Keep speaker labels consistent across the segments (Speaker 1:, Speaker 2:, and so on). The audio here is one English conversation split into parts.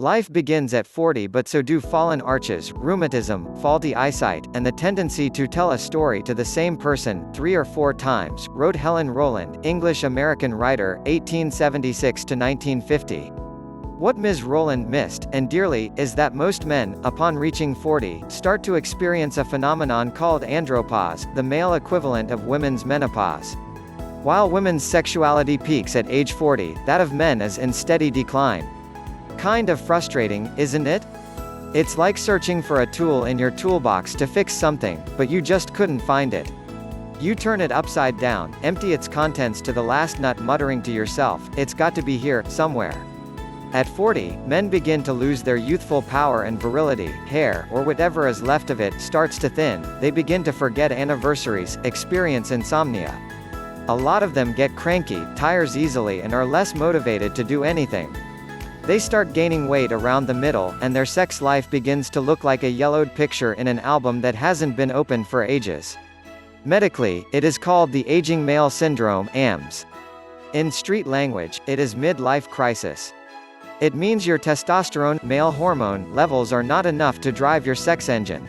Speaker 1: Life begins at 40, but so do fallen arches, rheumatism, faulty eyesight, and the tendency to tell a story to the same person 3 or 4 times, wrote Helen Rowland, English-American writer, 1876 to 1950. What Ms. Rowland missed, and dearly, is that most men, upon reaching 40, start to experience a phenomenon called andropause, the male equivalent of women's menopause. While women's sexuality peaks at age 40, that of men is in steady decline. Kind of frustrating, isn't it? It's like searching for a tool in your toolbox to fix something, but you just couldn't find it. You turn it upside down, empty its contents to the last nut, muttering to yourself, "It's got to be here, somewhere." At 40, men begin to lose their youthful power and virility, hair, or whatever is left of it, starts to thin, they begin to forget anniversaries, experience insomnia. A lot of them get cranky, tires easily, and are less motivated to do anything. They start gaining weight around the middle, and their sex life begins to look like a yellowed picture in an album that hasn't been opened for ages. Medically, it is called the aging male syndrome, AMS. In street language, it is midlife crisis. It means your testosterone, male hormone, levels are not enough to drive your sex engine.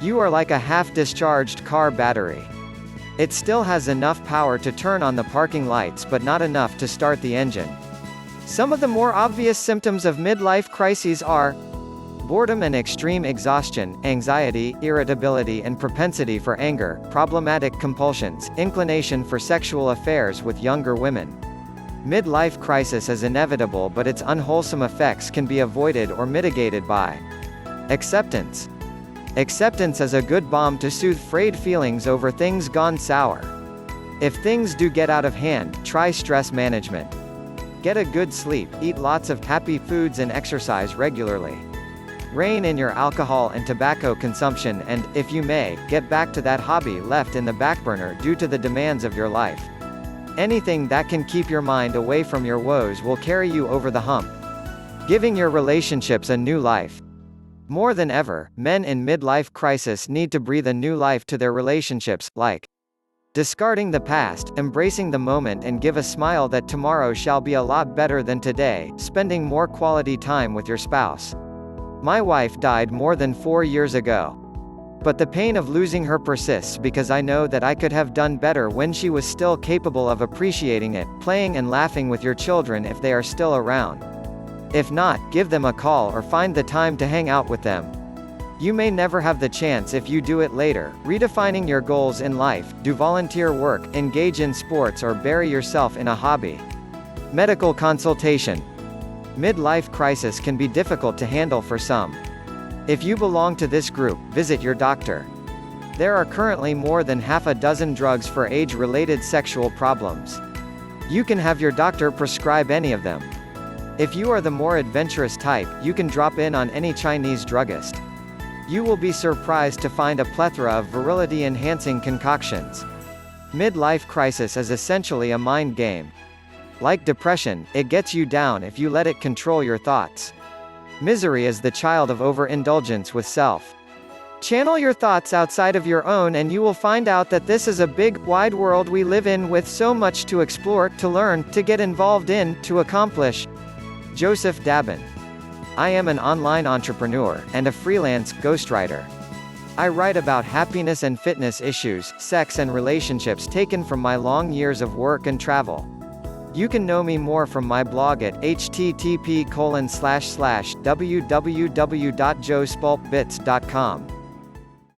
Speaker 1: You are like a half-discharged car battery. It still has enough power to turn on the parking lights but not enough to start the engine. Some of the more obvious symptoms of midlife crises are boredom and extreme exhaustion, anxiety, irritability and propensity for anger, problematic compulsions, inclination for sexual affairs with younger women. Midlife crisis is inevitable, but its unwholesome effects can be avoided or mitigated by acceptance. Acceptance is a good balm to soothe frayed feelings over things gone sour. If things do get out of hand, try stress management. Get a good sleep, eat lots of happy foods and exercise regularly. Rein in your alcohol and tobacco consumption and, if you may, get back to that hobby left in the back burner due to the demands of your life. Anything that can keep your mind away from your woes will carry you over the hump. Giving your relationships a new life. More than ever, men in midlife crisis need to breathe a new life to their relationships, like discarding the past, embracing the moment and give a smile that tomorrow shall be a lot better than today, spending more quality time with your spouse. My wife died more than 4 years ago. But the pain of losing her persists because I know that I could have done better when she was still capable of appreciating it, playing and laughing with your children if they are still around. If not, give them a call or find the time to hang out with them. You may never have the chance if you do it later. Redefining your goals in life, do volunteer work, engage in sports or bury yourself in a hobby. Medical consultation. Midlife crisis can be difficult to handle for some. If you belong to this group, visit your doctor. There are currently more than half a dozen drugs for age-related sexual problems. You can have your doctor prescribe any of them. If you are the more adventurous type, you can drop in on any Chinese druggist. You will be surprised to find a plethora of virility-enhancing concoctions. Midlife crisis is essentially a mind game. Like depression, it gets you down if you let it control your thoughts. Misery is the child of overindulgence with self. Channel your thoughts outside of your own and you will find out that this is a big, wide world we live in with so much to explore, to learn, to get involved in, to accomplish. Joseph Dabin. I am an online entrepreneur, and a freelance ghostwriter. I write about happiness and fitness issues, sex and relationships taken from my long years of work and travel. You can know me more from my blog at http://www.joespulpbits.com.